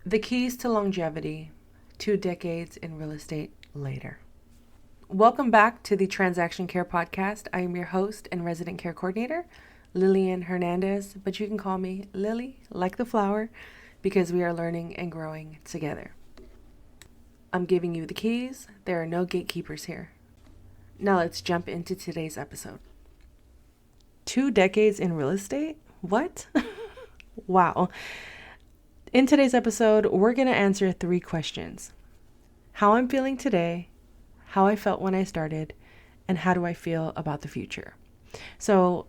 The keys to longevity, 2 decades in real estate later. Welcome back to the Transaction Care Podcast. I am your host and resident care coordinator, Lillian Hernandez, but you can call me Lily, like the flower, because we are learning and growing together. I'm giving you the keys. There are no gatekeepers here. Now let's jump into today's episode. 2 decades in real estate? What? Wow. In today's episode, we're going to answer 3 questions. How I'm feeling today, how I felt when I started, and how do I feel about the future? So,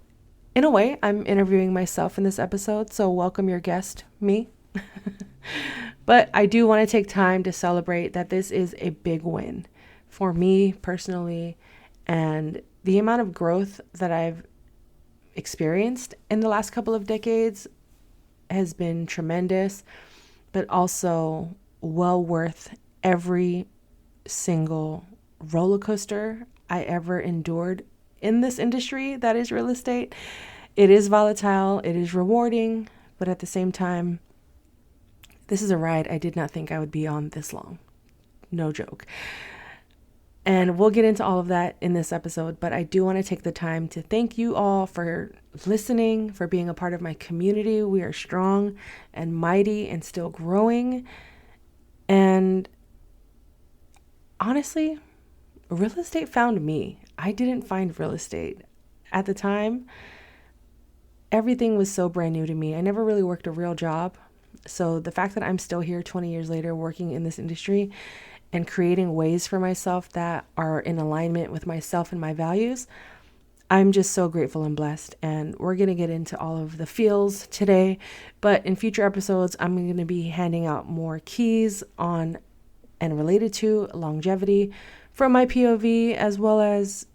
in a way, I'm interviewing myself in this episode, so welcome your guest, me. But I do want to take time to celebrate that this is a big win for me personally, and the amount of growth that I've experienced in the last couple of decades has been tremendous, but also well worth every single roller coaster I ever endured in this industry that is real estate. It is volatile, it is rewarding, but at the same time, this is a ride I did not think I would be on this long. No joke. And we'll get into all of that in this episode, but I do want to take the time to thank you all for listening, for being a part of my community. We are strong and mighty and still growing. And honestly, real estate found me. I didn't find real estate. At the time, everything was so brand new to me. I never really worked a real job. So the fact that I'm still here 20 years later working in this industry and creating ways for myself that are in alignment with myself and my values, I'm just so grateful and blessed. And we're going to get into all of the feels today. But in future episodes, I'm going to be handing out more keys on and related to longevity from my POV, as well as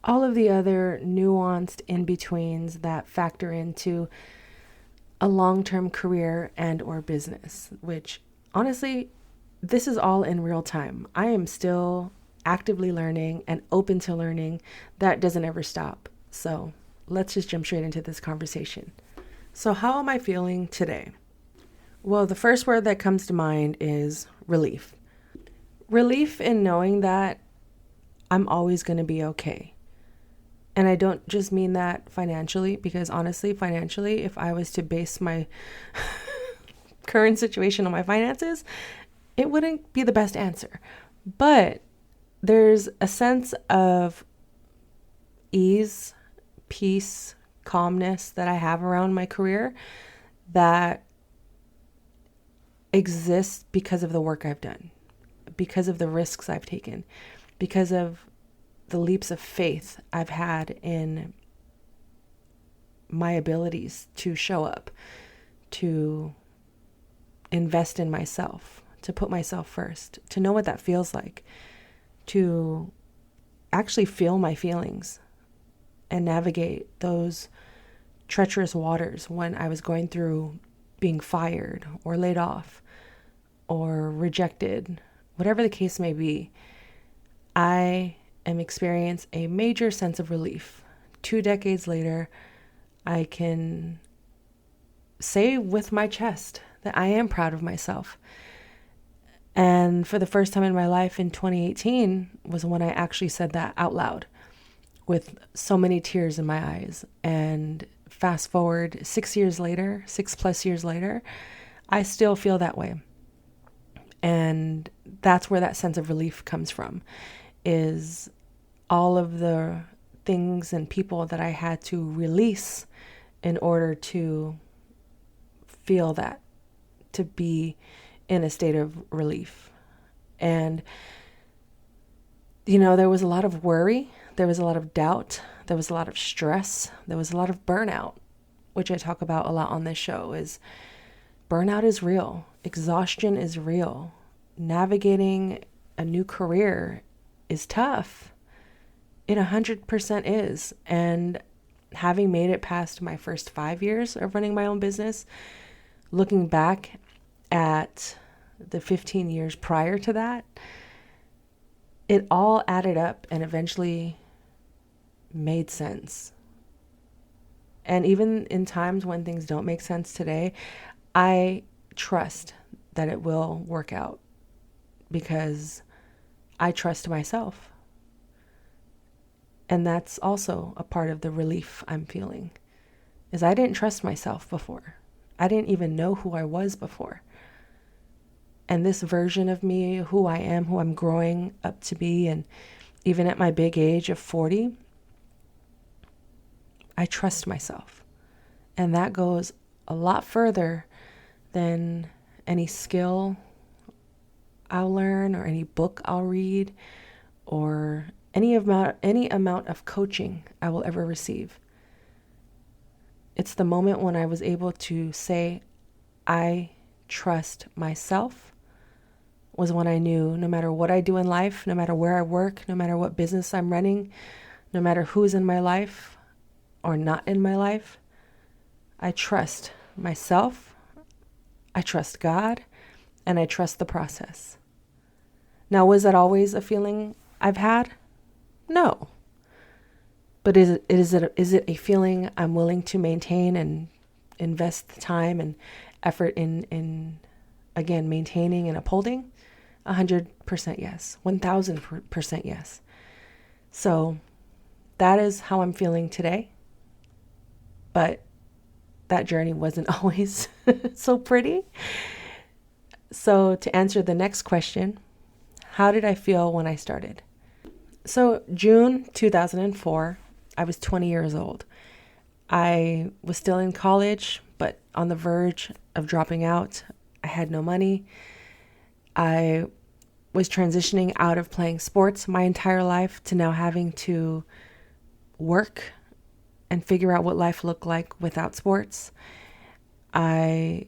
all of the other nuanced in-betweens that factor into a long-term career and or business, which honestly, this is all in real time. I am still actively learning and open to learning. That doesn't ever stop. So let's just jump straight into this conversation. So how am I feeling today? Well, the first word that comes to mind is relief. Relief in knowing that I'm always going to be okay. And I don't just mean that financially, because honestly, financially, if I was to base my current situation on my finances, it wouldn't be the best answer. But there's a sense of ease, peace, calmness that I have around my career that exists because of the work I've done, because of the risks I've taken, because of the leaps of faith I've had in my abilities to show up, to invest in myself, to put myself first, to know what that feels like, to actually feel my feelings and navigate those treacherous waters when I was going through being fired or laid off or rejected, whatever the case may be. I am experiencing a major sense of relief. 2 decades later, I can say with my chest that I am proud of myself. And for the first time in my life in 2018 was when I actually said that out loud with so many tears in my eyes. And fast forward 6 years later, 6+ years later, I still feel that way. And that's where that sense of relief comes from, is all of the things and people that I had to release in order to feel that, to be in a state of relief. And, there was a lot of worry, there was a lot of doubt, there was a lot of stress, there was a lot of burnout, which I talk about a lot on this show. Is burnout is real, exhaustion is real, navigating a new career is tough. It 100% is. And having made it past my first 5 years of running my own business, looking back at the 15 years prior to that, it all added up and eventually made sense. And even in times when things don't make sense today, I trust that it will work out because I trust myself. And that's also a part of the relief I'm feeling, is I didn't trust myself before. I didn't even know who I was before. And this version of me, who I am, who I'm growing up to be, and even at my big age of 40, I trust myself. And that goes a lot further than any skill I'll learn or any book I'll read or any amount of coaching I will ever receive. It's the moment when I was able to say, I trust myself, was when I knew no matter what I do in life, no matter where I work, no matter what business I'm running, no matter who's in my life or not in my life, I trust myself, I trust God, and I trust the process. Now, was that always a feeling I've had? No. But is it a feeling I'm willing to maintain and invest the time and effort in again, maintaining and upholding? 100% yes. 1000% yes. So that is how I'm feeling today. But that journey wasn't always so pretty. So to answer the next question, how did I feel when I started? So June 2004, I was 20 years old. I was still in college, but on the verge of dropping out. I had no money. I was transitioning out of playing sports my entire life to now having to work and figure out what life looked like without sports. I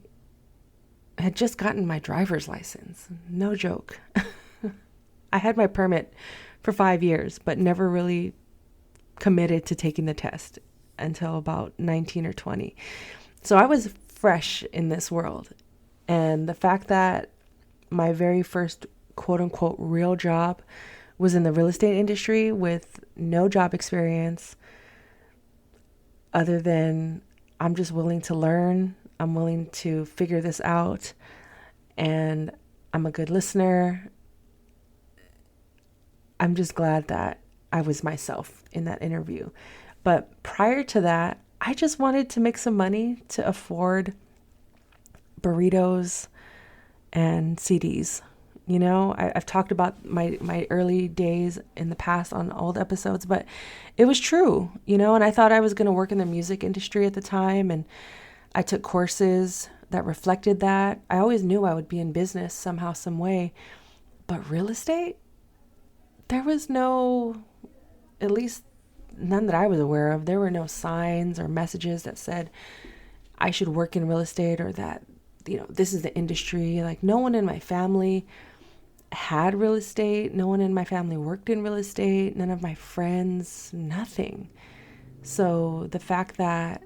had just gotten my driver's license. No joke. I had my permit for 5 years, but never really committed to taking the test until about 19 or 20. So I was fresh in this world. And the fact that my very first quote unquote real job was in the real estate industry with no job experience other than I'm just willing to learn. I'm willing to figure this out. And I'm a good listener. I'm just glad that I was myself in that interview. But prior to that, I just wanted to make some money to afford burritos and CDs. You know, I've talked about my early days in the past on old episodes, but it was true, you know, and I thought I was going to work in the music industry at the time. And I took courses that reflected that. I always knew I would be in business somehow, some way, but real estate, there was no, at least none that I was aware of. There were no signs or messages that said I should work in real estate or that, you know, this is the industry. Like no one in my family had real estate. No one in my family worked in real estate. None of my friends, nothing. So the fact that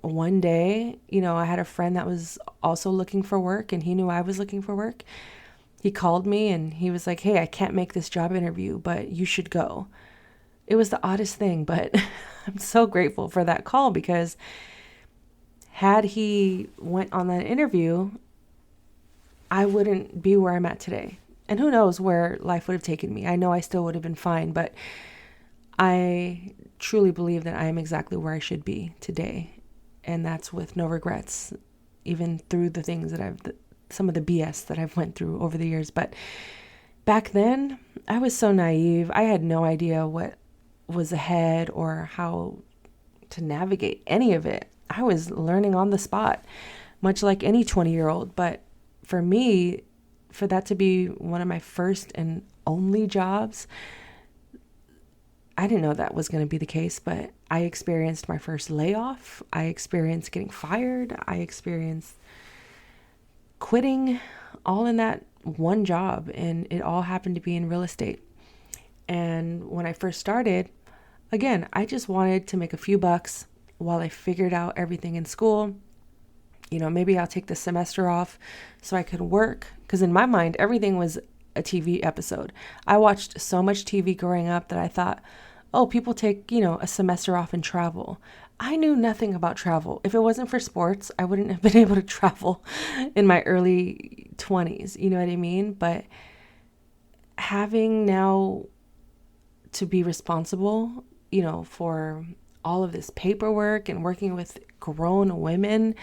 one day, you know, I had a friend that was also looking for work and he knew I was looking for work. He called me and he was like, hey, I can't make this job interview, but you should go. It was the oddest thing, but I'm so grateful for that call because had he went on that interview, I wouldn't be where I'm at today. And who knows where life would have taken me. I know I still would have been fine, but I truly believe that I am exactly where I should be today. And that's with no regrets, even through the things that some of the BS that I've went through over the years. But back then, I was so naive. I had no idea what was ahead or how to navigate any of it. I was learning on the spot, much like any 20-year-old. But for me, for that to be one of my first and only jobs, I didn't know that was going to be the case, but I experienced my first layoff. I experienced getting fired. I experienced quitting, all in that one job. And it all happened to be in real estate. And when I first started, again, I just wanted to make a few bucks while I figured out everything in school. You know, maybe I'll take the semester off so I could work. Because in my mind, everything was a TV episode. I watched so much TV growing up that I thought, oh, people take, you know, a semester off and travel. I knew nothing about travel. If it wasn't for sports, I wouldn't have been able to travel in my early 20s. You know what I mean? But having now to be responsible, for all of this paperwork and working with grown women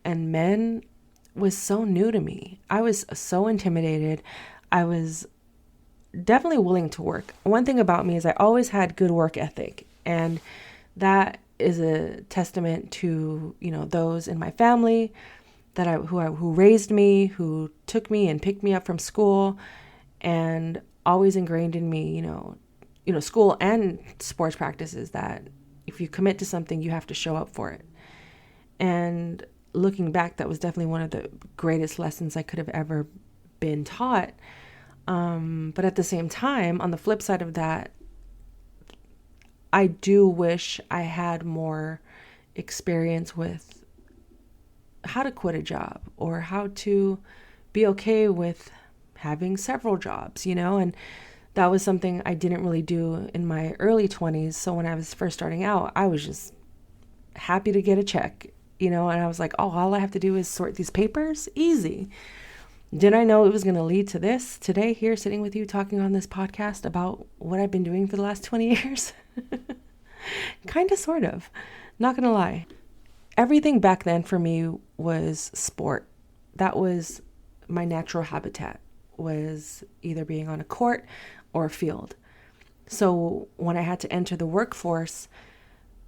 and men was so new to me. I was so intimidated. I was definitely willing to work. One thing about me is I always had good work ethic, and that is a testament to, those in my family who raised me, who took me and picked me up from school, and always ingrained in me, school and sports practices, that if you commit to something, you have to show up for it. And looking back, that was definitely one of the greatest lessons I could have ever been taught. But at the same time, on the flip side of that, I do wish I had more experience with how to quit a job or how to be okay with having several jobs, and that was something I didn't really do in my early 20s. So when I was first starting out, I was just happy to get a check, and I was like, oh, all I have to do is sort these papers? Easy. Did I know it was going to lead to this today, here sitting with you talking on this podcast about what I've been doing for the last 20 years? Kind of, sort of. Not going to lie. Everything back then for me was sport. That was my natural habitat, was either being on a court or a field. So when I had to enter the workforce,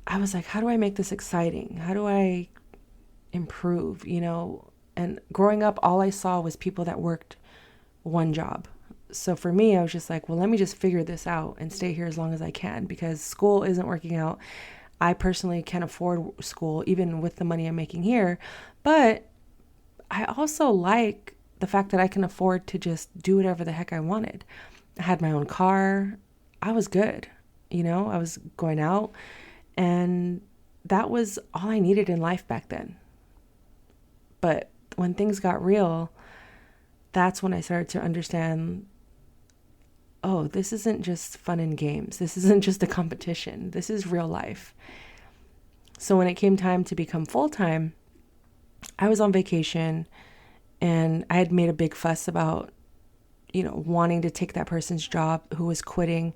I was like, how do I make this exciting? How do I improve, And growing up, all I saw was people that worked one job. So for me, I was just like, well, let me just figure this out and stay here as long as I can, because school isn't working out. I personally can't afford school, even with the money I'm making here. But I also like the fact that I can afford to just do whatever the heck I wanted. I had my own car. I was good. I was going out, and that was all I needed in life back then. But when things got real, that's when I started to understand, oh, this isn't just fun and games. This isn't just a competition. This is real life. So when it came time to become full-time, I was on vacation, and I had made a big fuss about, wanting to take that person's job who was quitting,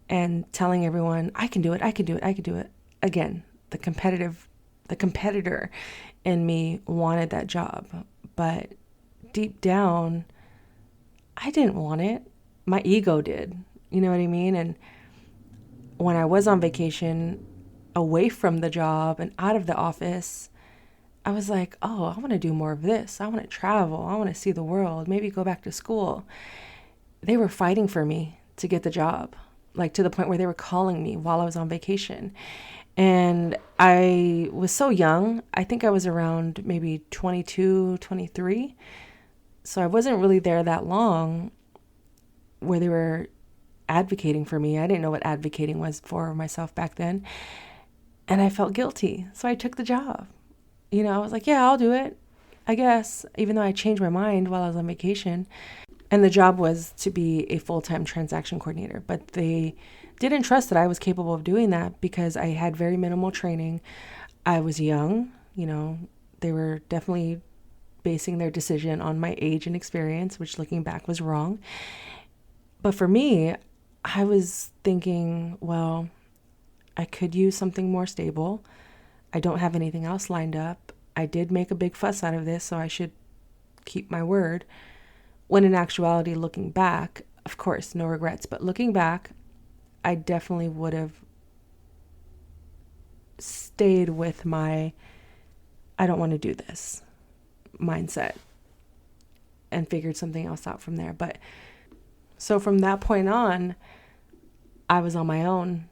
and telling everyone, I can do it, I can do it, I can do it. Again, the competitor in me wanted that job, but deep down, I didn't want it. My ego did. You know what I mean? And when I was on vacation, away from the job and out of the office, I was like, oh, I want to do more of this. I want to travel. I want to see the world, maybe go back to school. They were fighting for me to get the job, like to the point where they were calling me while I was on vacation. And I was so young. I think I was around maybe 22, 23. So I wasn't really there that long where they were advocating for me. I didn't know what advocating was for myself back then. And I felt guilty. So I took the job. I was like, yeah, I'll do it, I guess, even though I changed my mind while I was on vacation. And the job was to be a full-time transaction coordinator. But they didn't trust that I was capable of doing that because I had very minimal training. I was young. They were definitely basing their decision on my age and experience, which looking back was wrong. But for me, I was thinking, well, I could use something more stable. I don't have anything else lined up. I did make a big fuss out of this, so I should keep my word. When in actuality, looking back, of course, no regrets, but looking back, I definitely would have stayed with my, I don't want to do this mindset and figured something else out from there. But so from that point on, I was on my own.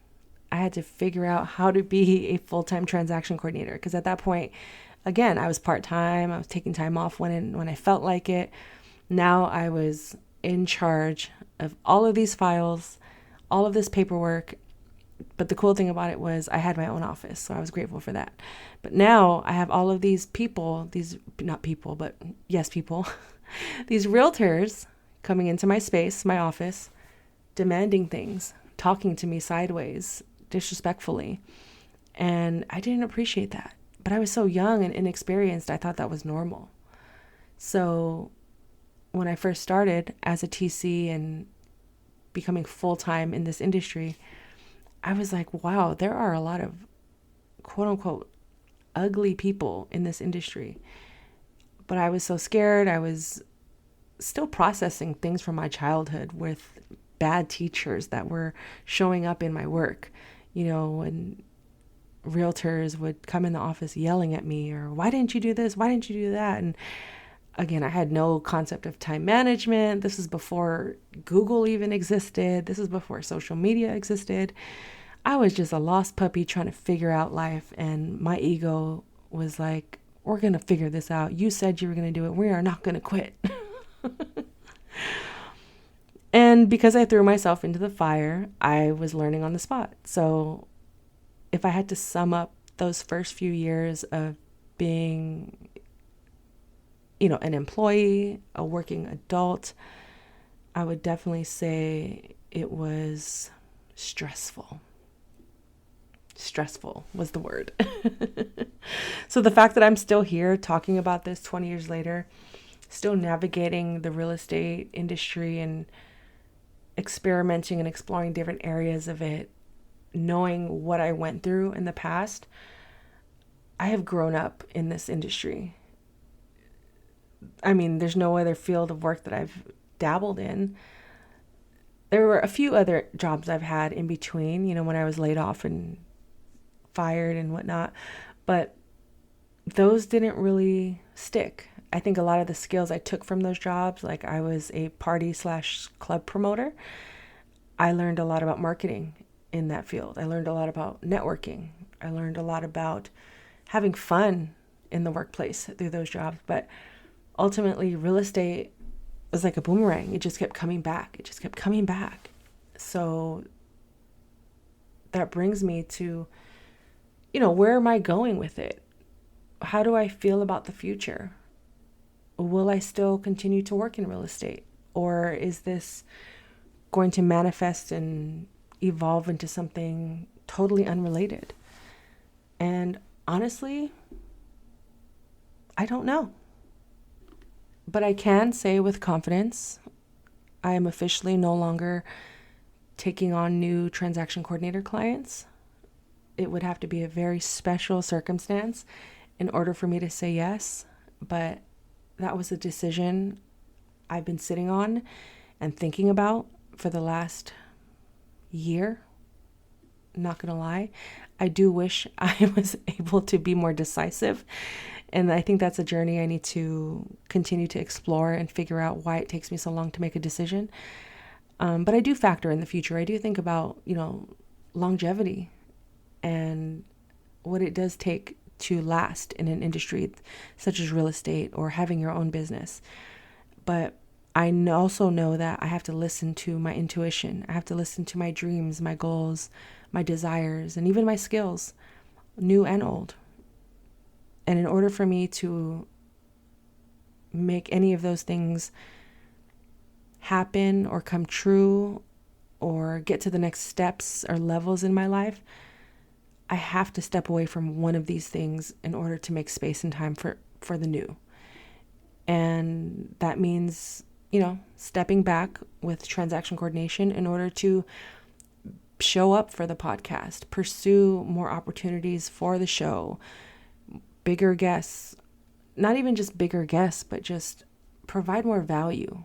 I had to figure out how to be a full-time transaction coordinator, because at that point, again, I was part-time. I was taking time off when I felt like it. Now I was in charge of all of these files, all of this paperwork. But the cool thing about it was I had my own office, so I was grateful for that. But now I have all of these people, not people, but yes, people, these realtors coming into my space, my office, demanding things, talking to me sideways, disrespectfully. And I didn't appreciate that. But I was so young and inexperienced, I thought that was normal. So when I first started as a TC and becoming full-time in this industry, I was like, wow, there are a lot of quote unquote ugly people in this industry. But I was so scared. I was still processing things from my childhood with bad teachers that were showing up in my work, and realtors would come in the office yelling at me, or why didn't you do this? Why didn't you do that? And again, I had no concept of time management. This is before Google even existed. This is before social media existed. I was just a lost puppy trying to figure out life. And my ego was like, we're going to figure this out. You said you were going to do it. We are not going to quit. And because I threw myself into the fire, I was learning on the spot. So if I had to sum up those first few years of being, an employee, a working adult, I would definitely say it was stressful. Stressful was the word. So the fact that I'm still here talking about this 20 years later, still navigating the real estate industry and experimenting and exploring different areas of it, knowing what I went through in the past, I have grown up in this industry. I mean, there's no other field of work that I've dabbled in. There were a few other jobs I've had in between, when I was laid off and fired and whatnot, but those didn't really stick. I think a lot of the skills I took from those jobs, like I was a party/club promoter, I learned a lot about marketing in that field. I learned a lot about networking. I learned a lot about having fun in the workplace through those jobs. But ultimately, real estate was like a boomerang. It just kept coming back. It just kept coming back. So that brings me to, where am I going with it? How do I feel about the future? Will I still continue to work in real estate? Or is this going to manifest and evolve into something totally unrelated? And honestly, I don't know. But I can say with confidence, I am officially no longer taking on new transaction coordinator clients. It would have to be a very special circumstance in order for me to say yes. But that was a decision I've been sitting on and thinking about for the last year. Not gonna lie, I do wish I was able to be more decisive. And I think that's a journey I need to continue to explore and figure out why it takes me so long to make a decision. But I do factor in the future. I do think about, longevity and what it does take to last in an industry such as real estate or having your own business. But I also know that I have to listen to my intuition. I have to listen to my dreams, my goals, my desires, and even my skills, new and old. And in order for me to make any of those things happen or come true or get to the next steps or levels in my life, I have to step away from one of these things in order to make space and time for the new. And that means, stepping back with transaction coordination in order to show up for the podcast, pursue more opportunities for the show, bigger guests, not even just bigger guests, but just provide more value.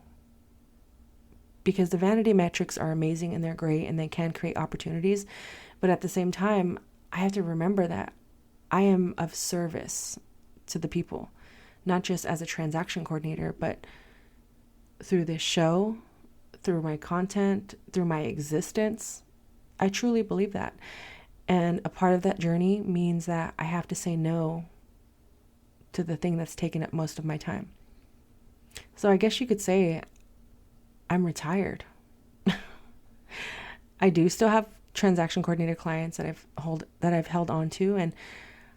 Because the vanity metrics are amazing and they're great and they can create opportunities. But at the same time, I have to remember that I am of service to the people, not just as a transaction coordinator, but through this show, through my content, through my existence. I truly believe that. And a part of that journey means that I have to say no to the thing that's taken up most of my time. So I guess you could say I'm retired. I do still have transaction coordinator clients that I've held on to, and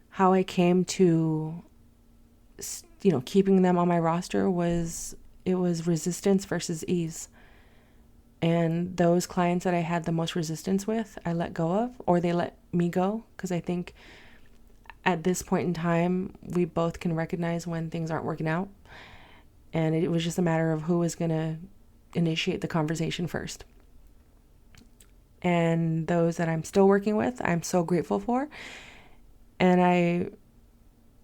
how I came to keeping them on my roster was resistance versus ease. And those clients that I had the most resistance with, I let go of, or they let me go, because I think at this point in time, we both can recognize when things aren't working out. And it was just a matter of who was going to initiate the conversation first. And those that I'm still working with, I'm so grateful for. And I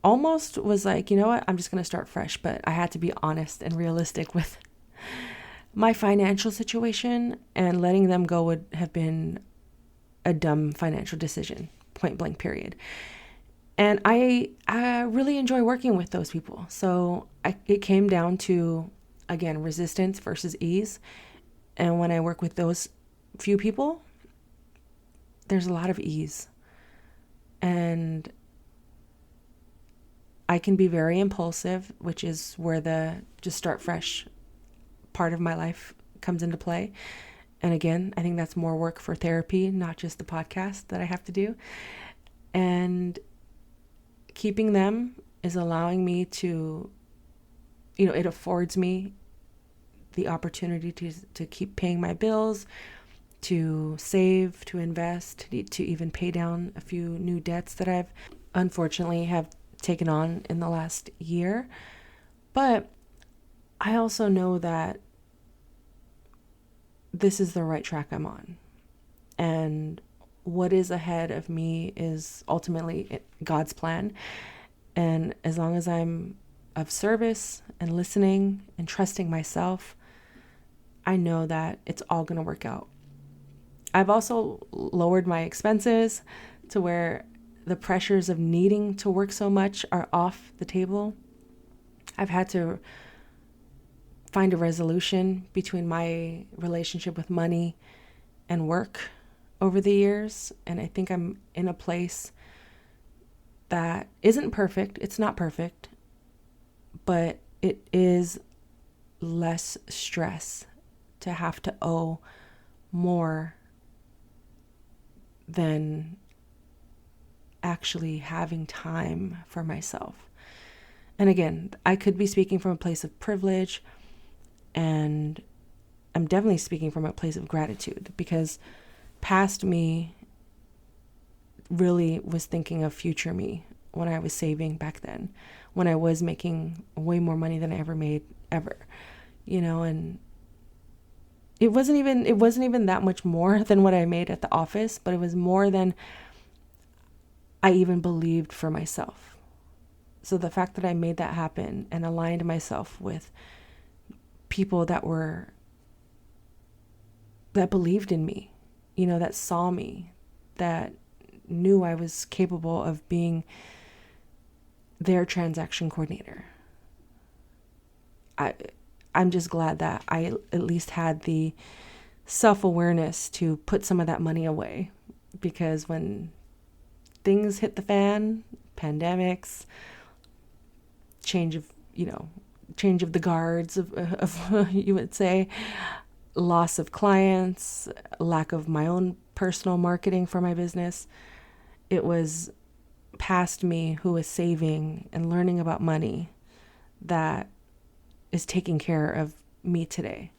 almost was like, you know what, I'm just going to start fresh. But I had to be honest and realistic with my financial situation, and letting them go would have been a dumb financial decision, point blank, period. And I really enjoy working with those people. So it came down to, again, resistance versus ease. And when I work with those few people, there's a lot of ease. And I can be very impulsive, which is where the just start fresh part of my life comes into play. And again, I think that's more work for therapy, not just the podcast that I have to do. And keeping them is allowing me to, it affords me the opportunity to keep paying my bills, to save, to invest, to even pay down a few new debts that I've unfortunately have taken on in the last year. But I also know that this is the right track I'm on. And what is ahead of me is ultimately God's plan. And as long as I'm of service and listening and trusting myself, I know that it's all going to work out. I've also lowered my expenses to where the pressures of needing to work so much are off the table. I've had to find a resolution between my relationship with money and work over the years. And I think I'm in a place that isn't perfect. It's not perfect, but it is less stress to have to owe more than actually having time for myself. And again, I could be speaking from a place of privilege, and I'm definitely speaking from a place of gratitude, because past me really was thinking of future me when I was saving back then, when I was making way more money than I ever made ever, and it wasn't even that much more than what I made at the office, but it was more than I even believed for myself. So the fact that I made that happen and aligned myself with people that believed in me, that saw me, that knew I was capable of being their transaction coordinator. I'm just glad that I at least had the self-awareness to put some of that money away, because when things hit the fan, pandemics, change of the guards of you would say, loss of clients, lack of my own personal marketing for my business, it was past me who was saving and learning about money that is taking care of me today.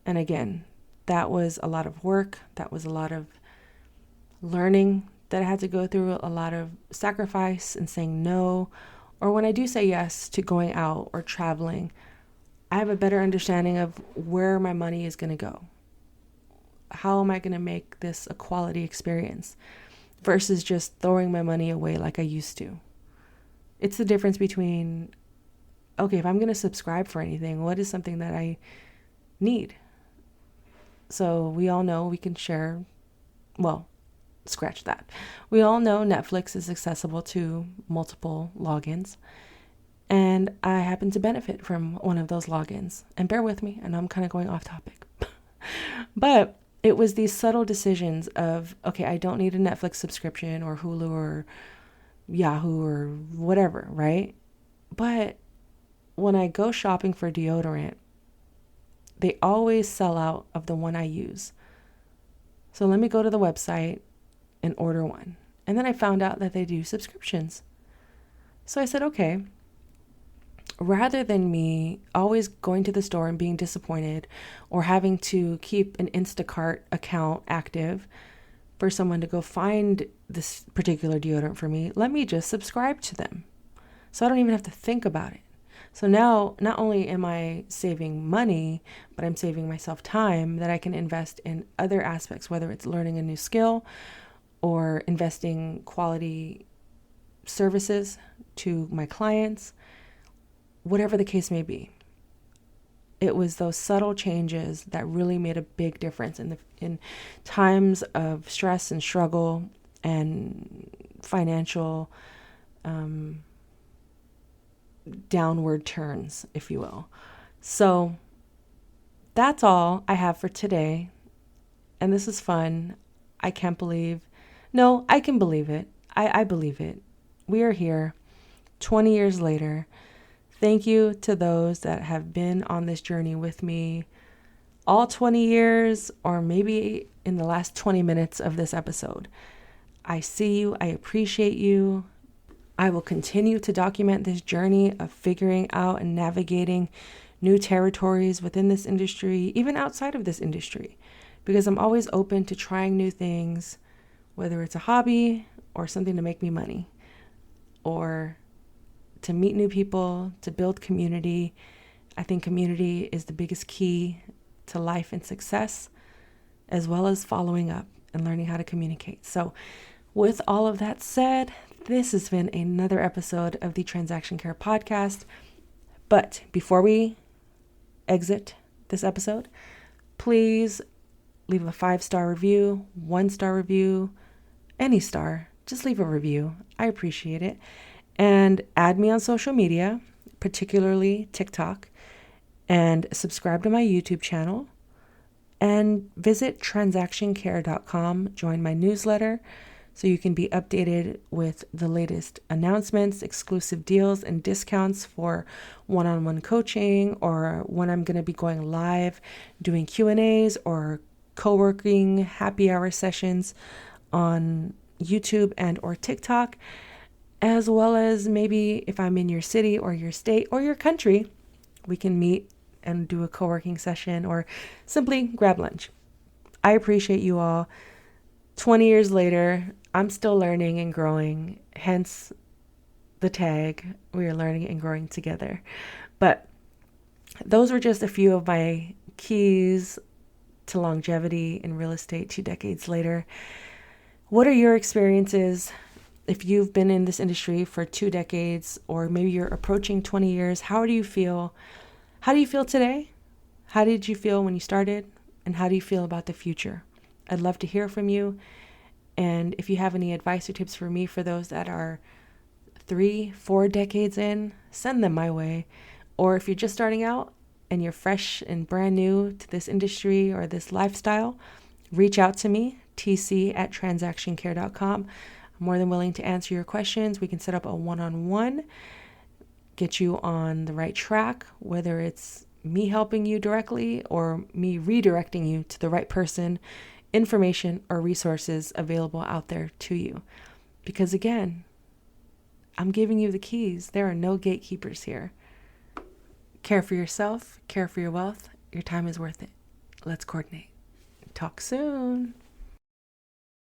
And again, that was a lot of work. That was a lot of learning that I had to go through, a lot of sacrifice and saying no. Or when I do say yes to going out or traveling, I have a better understanding of where my money is going to go. How am I going to make this a quality experience versus just throwing my money away like I used to? It's the difference between, okay, if I'm going to subscribe for anything, what is something that I need? So we all know we can share, well, scratch that. We all know Netflix is accessible to multiple logins. And I happen to benefit from one of those logins. And bear with me, I know I'm kind of going off topic. But it was these subtle decisions of, okay, I don't need a Netflix subscription or Hulu or Yahoo or whatever, right? But when I go shopping for deodorant, they always sell out of the one I use. So let me go to the website and order one. And then I found out that they do subscriptions. So I said, okay, rather than me always going to the store and being disappointed or having to keep an Instacart account active for someone to go find this particular deodorant for me, let me just subscribe to them. So I don't even have to think about it. So now, not only am I saving money, but I'm saving myself time that I can invest in other aspects, whether it's learning a new skill or investing quality services to my clients, whatever the case may be. It was those subtle changes that really made a big difference in times of stress and struggle and financial downward turns, if you will. So that's all I have for today. And this is fun. I can't believe. No, I can believe it. I believe it. We are here 20 years later. Thank you to those that have been on this journey with me all 20 years, or maybe in the last 20 minutes of this episode. I see you. I appreciate you. I will continue to document this journey of figuring out and navigating new territories within this industry, even outside of this industry, because I'm always open to trying new things, whether it's a hobby or something to make me money, or to meet new people, to build community. I think community is the biggest key to life and success, as well as following up and learning how to communicate. So with all of that said, this has been another episode of the Transaction Care Podcast. But before we exit this episode, please leave a 5-star review, 1-star review, any star. Just leave a review. I appreciate it. And add me on social media, particularly TikTok, and subscribe to my YouTube channel, and visit transactioncare.com. Join my newsletter so you can be updated with the latest announcements, exclusive deals, and discounts for one-on-one coaching, or when I'm going to be going live doing Q&As or co-working happy hour sessions on YouTube and or TikTok, as well as maybe if I'm in your city or your state or your country, we can meet and do a co-working session or simply grab lunch. I appreciate you all. 20 years later, I'm still learning and growing, hence the tag, we are learning and growing together. But those were just a few of my keys to longevity in real estate 2 decades later. What are your experiences? If you've been in this industry for 2 decades, or maybe you're approaching 20 years, how do you feel? How do you feel today? How did you feel when you started? And how do you feel about the future? I'd love to hear from you. And if you have any advice or tips for me for those that are 3-4 decades in, send them my way. Or if you're just starting out and you're fresh and brand new to this industry or this lifestyle, reach out to me, tc@transactioncare.com. I'm more than willing to answer your questions. We can set up a one-on-one, get you on the right track, whether it's me helping you directly or me redirecting you to the right person, information, or resources available out there to you. Because again, I'm giving you the keys. There are no gatekeepers here. Care for yourself, care for your wealth. Your time is worth it. Let's coordinate. Talk soon.